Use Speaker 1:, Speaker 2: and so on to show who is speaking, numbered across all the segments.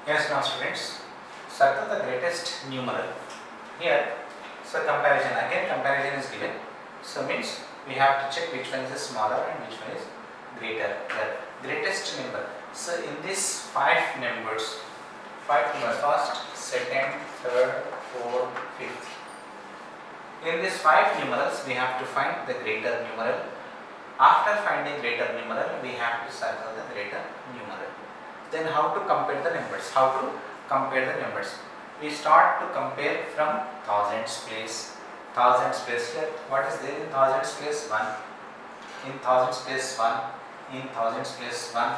Speaker 1: Yes, now students, circle the greatest numeral. Here, so comparison, again comparison is given. So means we have to check which one is smaller and which one is greater. The greatest number. So in these five numbers, first, second, third, fourth, fifth. In these five numerals, we have to find the greater numeral. After finding greater numeral, we have to circle the greater numeral. Then how to compare the numbers? We start to compare from thousands place. Thousands place here. What is there in thousands place? 1. In thousands place 1. In thousands place 1.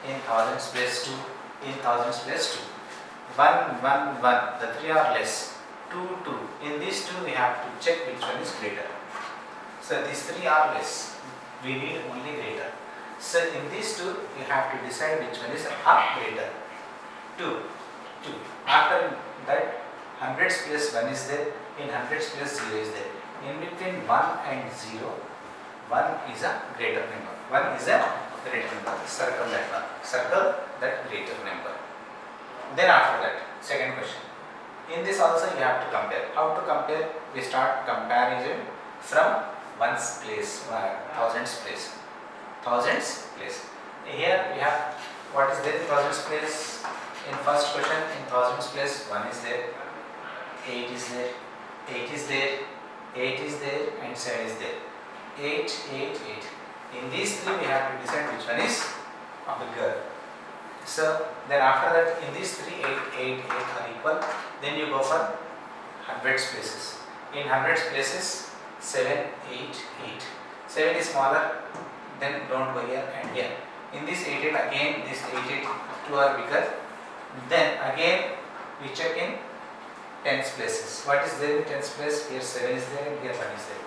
Speaker 1: In thousands place 2. In thousands place 2. 1, 1, 1. The 3 are less. 2, 2. In these 2 we have to check which one is greater. So these 3 are less. We need only greater. So in these 2 you have to decide which one is greater. 2. After that hundreds place 1 is there, in hundreds place 0 is there. In between 1 and 0, 1 is a greater number. 1 is a greater number. Circle that one. Circle that greater number. Then after that, second question. In this also you have to compare. How to compare? We start comparison from ones place, thousands place. Thousands place. Here we have what is there in thousands place. In first question, in thousands place 1 is there, 8 is there, 8 is there, 8 is there, and 7 is there. 8, 8, 8. In these 3 we have to decide which one is bigger. So then after that, in these 3, 8 are equal. Then you go for hundreds places. In hundreds places 7, 8, 8. 7 is smaller. Then don't go here and here. In this 8, 8 again, this 8, 8, 2 are bigger. Then again we check in tens places. What is there in tens place? Here 7 is there and here 1 is there.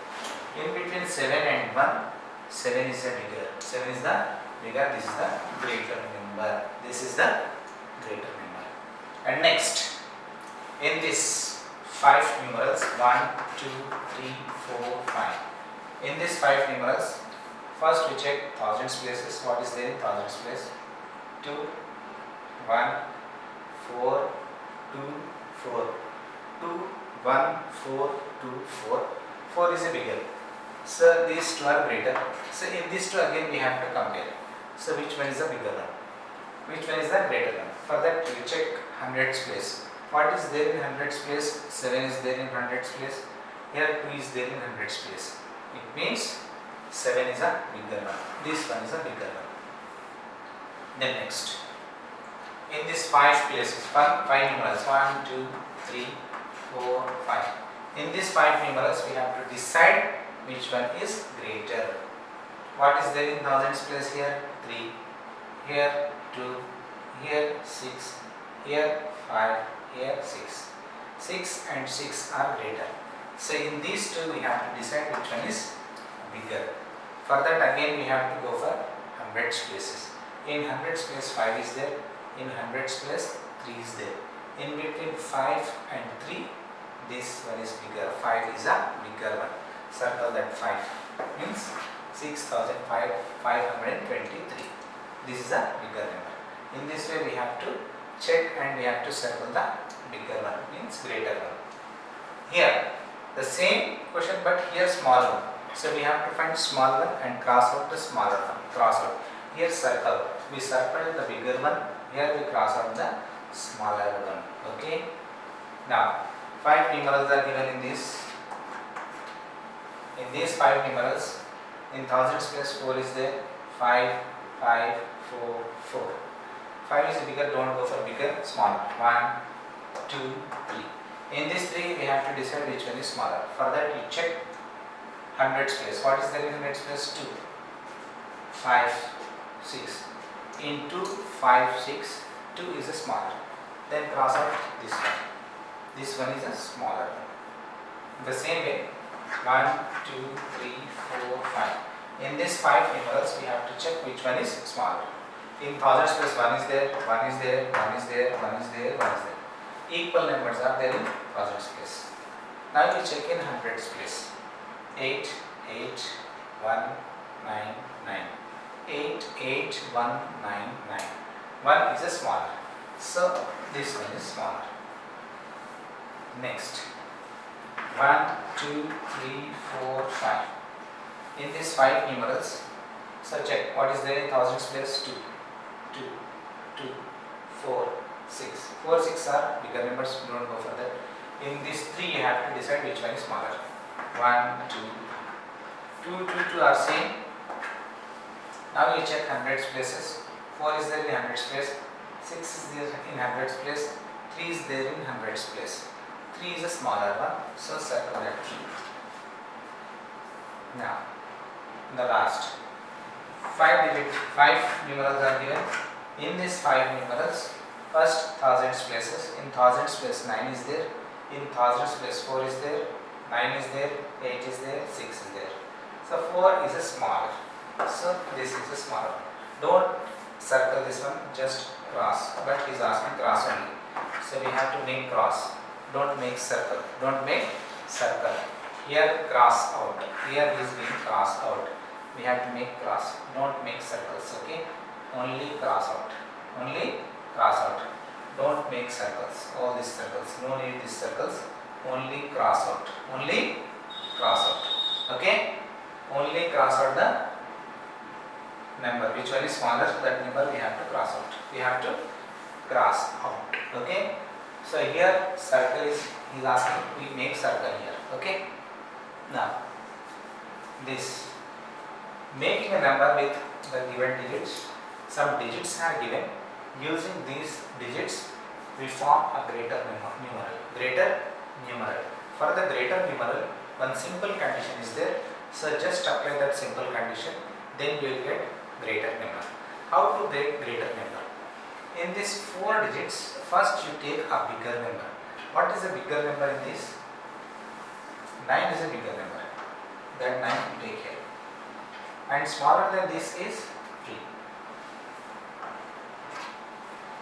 Speaker 1: In between 7 and 1, 7 is the bigger. 7 is the bigger. This is the greater number. This is the greater number. And next, in this 5 numerals, 1, 2, 3, 4, 5. In these 5 numerals, first we check thousands places. What is there in thousands place? 2, 1, 4, 2, 4. 2, 1, 4, 2, 4. 4 is a bigger. So these 2 are greater. So in these 2 again we have to compare. So which one is the bigger one? Which one is the greater one? For that we check hundreds place. What is there in hundreds place? 7 is there in hundreds place. Here 2 is there in hundreds place. It means 7 is a bigger one. This one is a bigger one. Then next. In these 5 places, 5 numerals, 1, 2, 3, 4, 5. In these 5 numerals, we have to decide which one is greater. What is there in thousands place here? 3. Here 2. Here 6. Here 5. Here 6. 6 and 6 are greater. So in these 2, we have to decide which one is bigger. For that again, we have to go for hundreds places. In hundreds place 5 is there. In hundreds place 3 is there. In between 5 and 3, this one is bigger. 5 is a bigger one. Circle that 5. Means 6,523. This is a bigger number. In this way we have to check and we have to circle the bigger one, means greater one. Here the same question but here small one. So we have to find small one and cross out the smaller one. Cross out. Here circle. We circle the bigger one. Here we cross out the smaller one. Okay. Now 5 numerals are given in this. In these 5 numerals, in thousands place 4 is there. 5, 5, 4, 4. 5 is bigger. Don't go for bigger. Smaller. 1, 2, 3. In this 3 we have to decide which one is smaller. For that you check hundreds place. What is there in hundreds place? 2, 5, 6. In 2, 5, 6, 2 is a smaller. Then cross out this one. This one is a smaller one. The same way, 1, 2, 3, 4, 5. In these 5 numerals, we have to check which one is smaller. In thousands place 1 is there, 1 is there, 1 is there, 1 is there, 1 is there. Equal numbers are there in thousands place. Now we check in hundreds place. 8, 8, 1, 9, 9. 8, 8, 1, 9, 9. 1 is a smaller. So this one is smaller. Next, 1, 2, 3, 4, 5. In these 5 numerals, so check what is there in thousands place. 2, 2, 2, 4, 6. 4, 6 are bigger numbers, don't go further. In these 3 you have to decide which one is smaller. 1, 2, 2, 2, 2 are same. Now you check hundreds places. 4 is there in hundreds place, 6 is there in hundreds place, 3 is there in hundreds place. 3 is a smaller one, so circle that 3. Now, the last 5 numerals are given. In these 5 numerals, first thousands places. In thousands place 9 is there. In thousands place 4 is there. 9 is there. 8 is there. 6 is there. So 4 is a smaller. So this is a smaller. Don't circle this one, just cross. But he is asking cross only. So we have to make cross. Don't make circle. Don't make circle. Here cross out. Here is being crossed out. We have to make cross. Don't make circles. Okay. Only cross out. Only cross out. Don't make circles. All these circles. No need these circles. Only cross out. Only cross out. Okay. Only cross out the number. Which one is smaller? That number we have to cross out. We have to cross out. Okay. So here circle is, he is asking, we make circle here. Okay. Now this making a number with the given digits. Some digits are given. Using these digits we form a greater numeral. Greater numeral. For the greater numeral, one simple condition is there. So just apply that simple condition, then you will get greater number. How to get greater number? In these 4 digits, first you take a bigger number. What is a bigger number in this? 9 is a bigger number. That 9 you take here. And smaller than this is 3.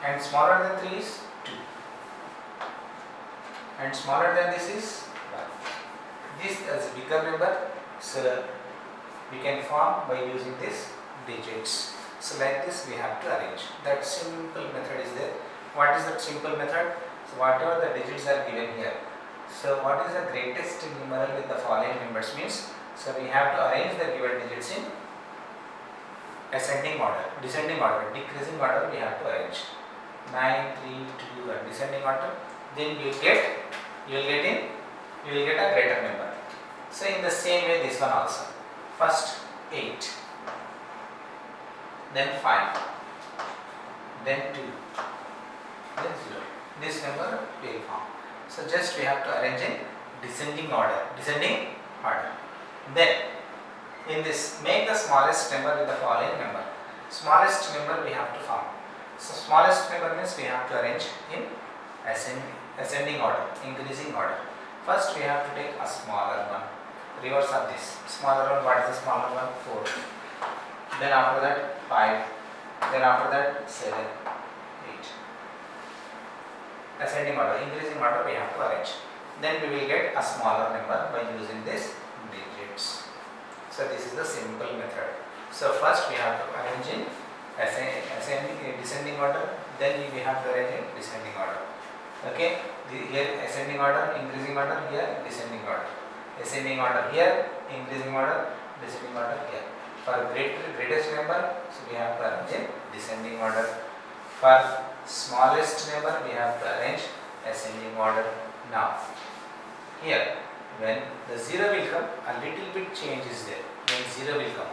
Speaker 1: And smaller than 3 is 2. And smaller than this is 1. This is a bigger number, so we can form by using this digits. So like this we have to arrange. That simple method is there. What is that simple method? So whatever the digits are given here. So what is the greatest numeral with the following numbers means? So we have to arrange the given digits in ascending order, descending order, decreasing order we have to arrange. 9, 3, 2 and descending order. Then you will get a greater number. So in the same way this one also. First 8. Then 5, then 2, then 0. This number will form. So just we have to arrange in descending order. Then in this, make the smallest number with the following number. Smallest number we have to form. So smallest number means we have to arrange in ascending order, increasing order. First we have to take a smaller one. Reverse of this. Smaller one, what is the smaller one? 4. Then after that 5, then after that 7, 8. Ascending order, increasing order we have to arrange. Then we will get a smaller number by using this digits. So this is the simple method. So first we have to arrange in descending order, then we have to arrange in descending order. Okay, here ascending order, increasing order, here descending order. Ascending order here, increasing order, descending order here. For greatest number, so we have to arrange in descending order. For smallest number, we have to arrange ascending order. Now, here, when the 0 will come, a little bit change is there. When 0 will come.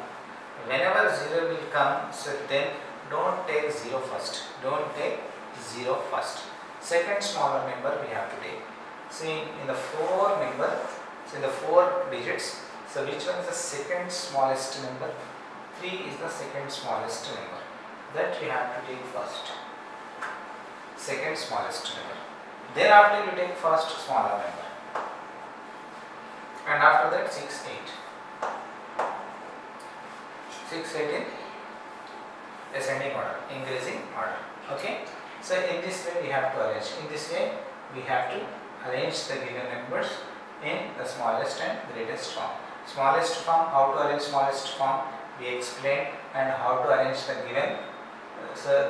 Speaker 1: Whenever 0 will come, so then don't take 0 first. Don't take 0 first. Second smaller number we have to take. See, in the 4 number, so in the 4 digits, so which one is the second smallest number? 3 is the second smallest number. That we have to take first. Second smallest number. Then after you take first smaller number. And after that 6, 8. 6, 8 in ascending order, increasing order. Okay. So in this way we have to arrange. In this way we have to arrange the given numbers in the smallest and greatest form. Smallest form, how to arrange smallest form we explained, and how to arrange the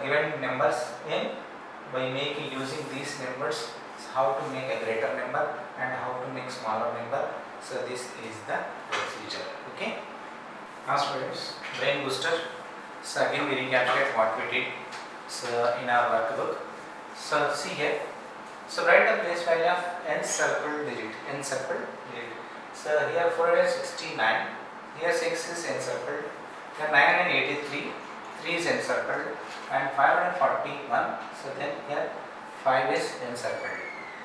Speaker 1: given numbers in by using these numbers, how to make a greater number and how to make smaller number. So this is the procedure. Okay. Now students, brain booster. So again we recapitulate what we did in our workbook. So see here. So write the place value of n circle digit. So here 469. Here 6 is encircled. Here 983. 3 is encircled. And 541. So then here 5 is encircled.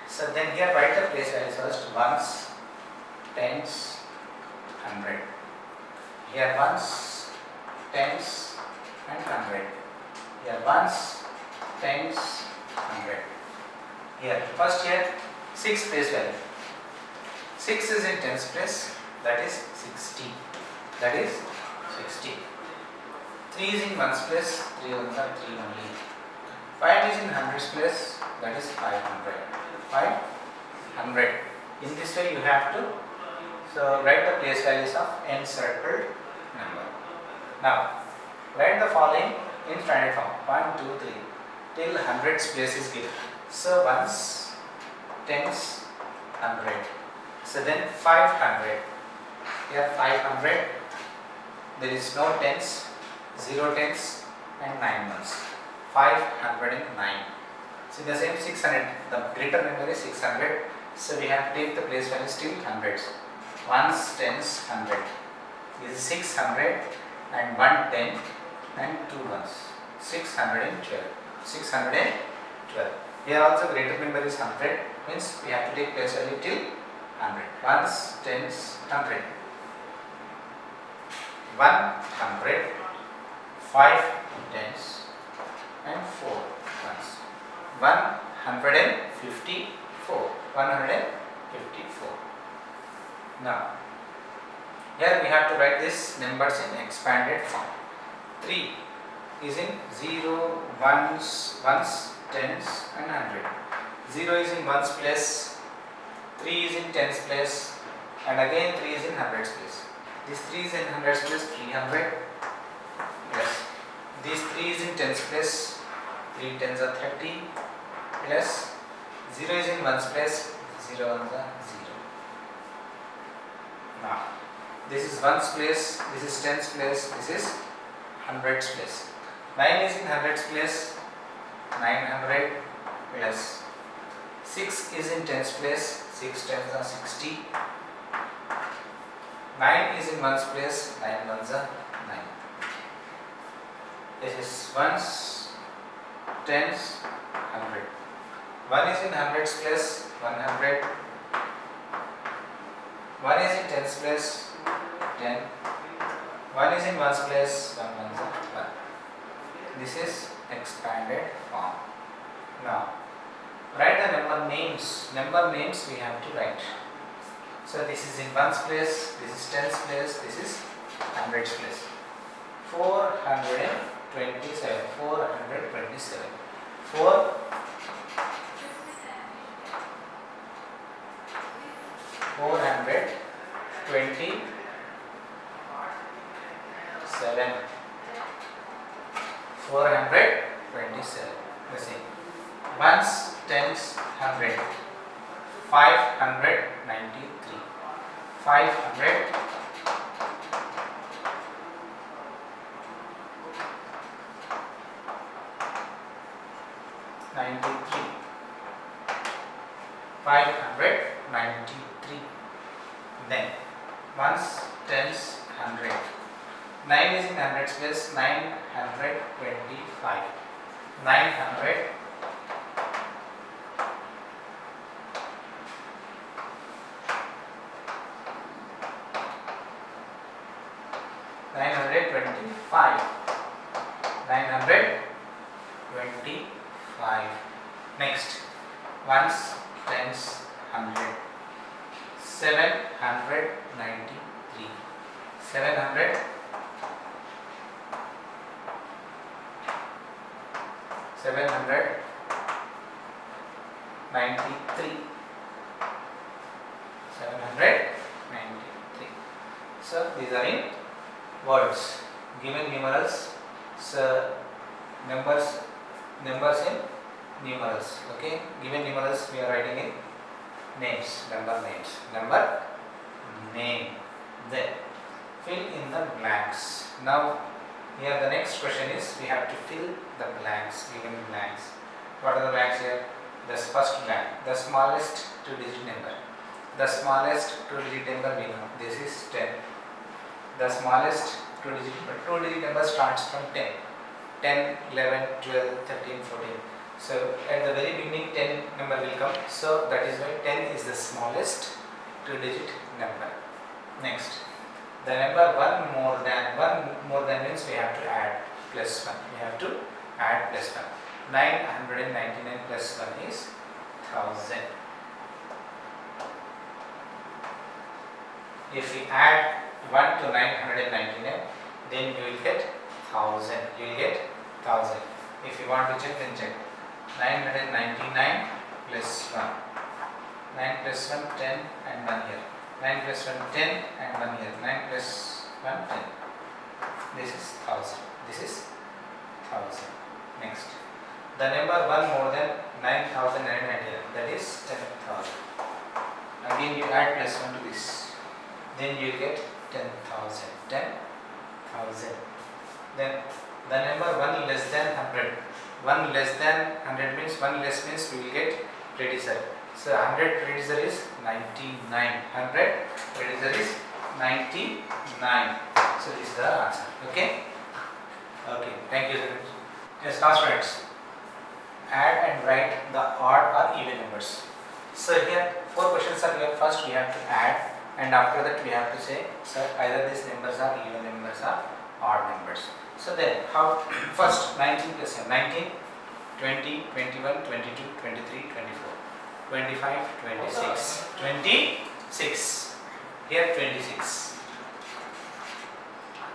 Speaker 1: So then here write the place values first. Ones, tens, 100. Here ones, tens, and 100. Here ones, tens, 100. Here first here 6 place value. 6 is in tens place, that is 60. That is 60. 3 is in ones place, 3 ones are 3 only. 5 is in hundreds place, that is 500. 500. In this way you have to write the place values of encircled number. Now write the following in standard form. 1, 2, 3 till hundreds place is given. So ones, tens, 100. So then 500. Here 500. There is no tens, 0 tens and 9 ones. 509. So the same 600. The greater number is 600. So we have to take the place value still hundreds. Ones, tens, 100. This is 600 and 1 10 and 2 ones. 612. 612. Here also greater number is 100. Means we have to take place value till 100. Ones, tens, 100. 100. 5 tens and 4 ones. 154. 154. Now, here we have to write these numbers in expanded form. 3 is in 0, ones, tens and 100. 0 is in ones place, 3 is in tens place, and again 3 is in hundreds place. This 3 is in hundreds place, 300. Yes. This 3 is in tens place, 3 tens are 30. Plus 0 is in ones place, 0 ones are 0. Now, this is ones place, this is tens place, this is hundreds place. 9 is in hundreds place, 900 plus 6 is in tens place, 6 tens are 60. 9 is in ones place, 9 ones are 9. This is ones, tens, 100. 1 is in hundreds place, 100. 1 is in tens place, 10. 1 is in ones place, 1 ones are 1. This is expanded form. Now, write the number names. Number names we have to write. So this is in ones place, this is tens place, this is hundreds place. 427. 427. 4 427. 427. The same. Ones, tens, 100. 593. 500. 93. 593. Then ones, tens, 100. 9 is in hundreds place, 925. 900. 925. 925. Next, ones, tens, 100. 793. 700. 793. 793. So these are in words. Given numerals, so numbers in numerals. Okay, given numerals we are writing in names, number names, number name. Then fill in the blanks. Now here the next question is we have to fill the blanks, given blanks. What are the blanks here? The first blank, the smallest two-digit number. The smallest two-digit number we know, this is 10. The smallest two-digit number starts from 10. 10, 11, 12, 13, 14. So at the very beginning 10 number will come. So that is why 10 is the smallest two-digit number. Next, the number one more than means we have to add plus 1. We have to add plus 1. 999 plus 1 is 1000. If we add 1 to 999, then you will get 1000. You will get 1000. If you want to check, then check. 999 plus 1. 9 plus 1, 10 and 1 here. 9 plus 1, 10 and 1 here. 9 plus 1, 10. This is 1000. This is 1000. Next. The number 1 more than 9,999, that is 10,000. Again you add plus 1 to this. Then you get 10,000. 10,000. Then the number 1 less than 100. 1 less than 100 means 1 less means we will get predecessor. So 100 predecessor is 99. 100 predecessor is 99. So this is the answer. Okay. Okay. Thank you. Yes, now students, add and write the odd or even numbers. So here 4 questions are here. First we have to add, and after that we have to say, sir, either these numbers are even numbers or odd numbers. So then how? First 19 plus 7, 19, 20, 21, 22, 23, 24, 25, 26, 26. Here 26.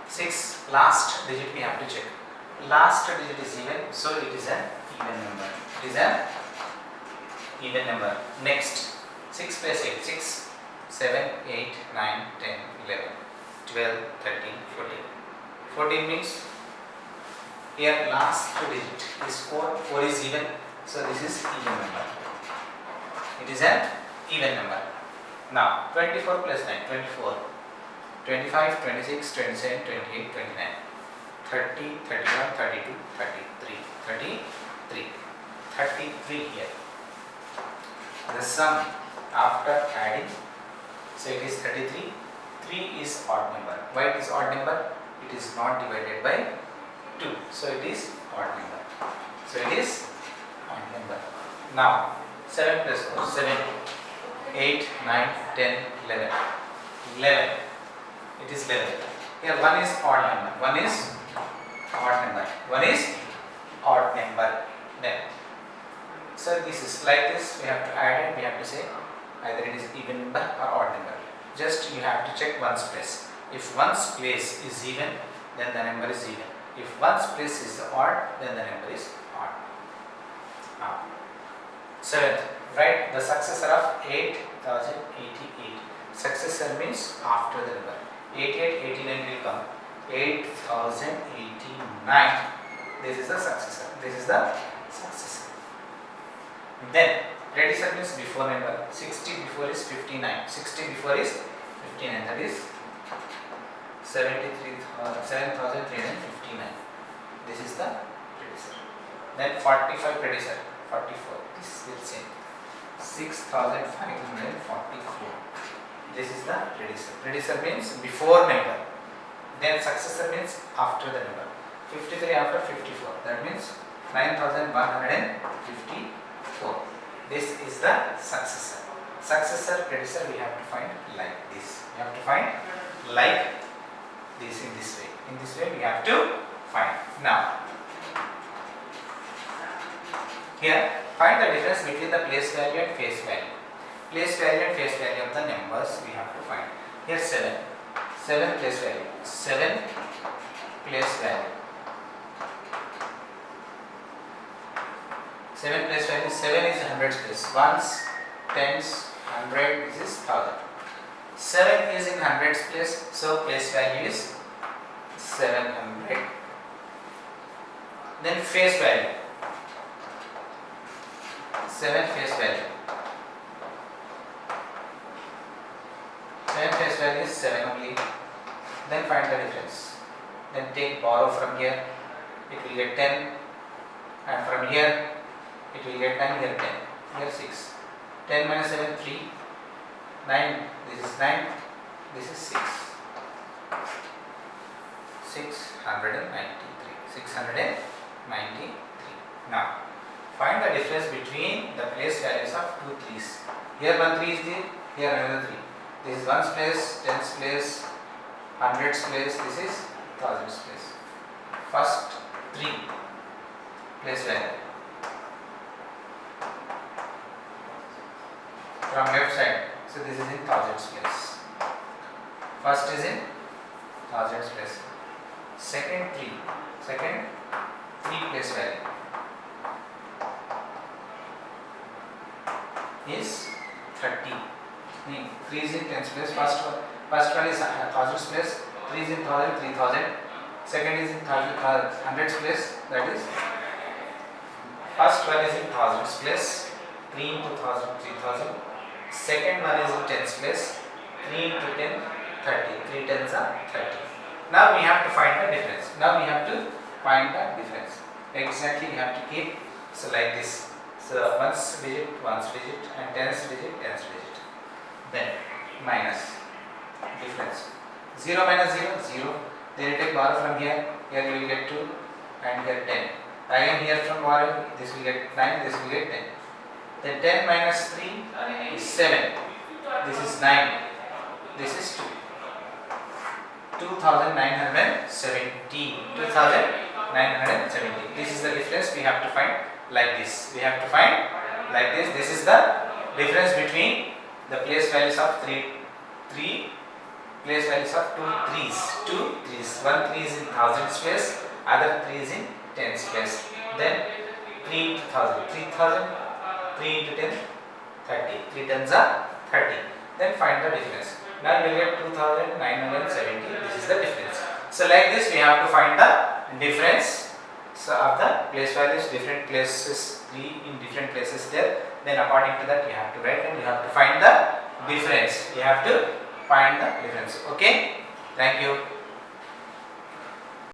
Speaker 1: 6, last digit we have to check. Last digit is even, so it is an even number. It is an even number. Next, 6 plus 8, 6, 7, 8, 9, 10, 11, 12, 13, 14. 14 means here last two digit is 4, 4 is even, so this is even number. It is an even number. Now 24 plus 9, 24, 25, 26, 27, 28, 29, 30, 31, 32, 33, 33, 33 here. The sum after adding, so it is 33. 3 is odd number. Why it is odd number? It is not divided by 2, so it is odd number. So it is odd number. Now 7 plus 4, 7, 8, 9, 10, 11. 11. It is 11. Here 1 is odd number. 1 is odd number. 1 is odd number. Then, so this is like this. We have to add it. We have to say either it is even number or odd number. Just you have to check one's place. If one's place is even, then the number is even. If one's place is odd, then the number is odd. Now, 7th, write the successor of 8088. Successor means after the number. 8889 will come. 8089. This is the successor. This is the successor. Then predecessor means before number. 60 before is 59. 60 before is 59. That is 7,359. This is the predecessor. Then 45 predecessor. 44. This is the same. 6,544. This is the predecessor. Predecessor means before number. Then successor means after the number. 53 after 54. That means 9,154. This is the successor. Successor, predecessor we have to find like this. We have to find like this in this way. In this way we have to find. Now, here find the difference between the place value and face value. Place value and face value of the numbers we have to find. Here 7. 7 place value. 7 place value. 7 place value. 7 is hundreds place. Ones, tens, 100. This is 1000. 7 is in hundreds place. So place value is 700. Then face value. 7 face value. 7 face value is 7 only. Then find the difference. Then take borrow from here. It will get 10. And from here, it will get 9. Here 10. Here 6. 10 minus 7, 3. 9. This is 9. This is 6. 693. 693. Now, find the difference between the place values of two trees. Here one tree is there, here another tree. This is ones place, tens place, hundreds place, this is thousands place. First three place value. From left side, so this is in thousands place. First is in thousands place. Second three place value is 30. 3 is in tens place. First one is thousands place. 3 is in thousand, 3000. Second is in hundreds place. That is first one is in thousands place. 3 into 1000, 3000. Second one is in tens place. 3 into 10, 30. 3 tens are 30. Now we have to find the difference. Exactly you have to keep so like this. So ones digit, and tens digit. Then minus difference. 0 minus 0, 0. Then you take borrow from here. Here you will get 2 and here 10. Again here from borrow, this will get 9, this will get 10. Then 10 minus 3 is 7. This is 9. This is 2. 2970. 2970. This is the difference we have to find like this. This is the difference between the place values of three place values of two trees. One tree is in thousands place, other tree is in tens place. Then 3 into 1000, 3000, 3 into 10, 30. 3 tens are 30. Then find the difference. Now you will get 2970. This is the difference. So like this we have to find the difference of the place values, different places, 3 in different places there. Then according to that you have to write and you have to find the difference. Okay? Thank you.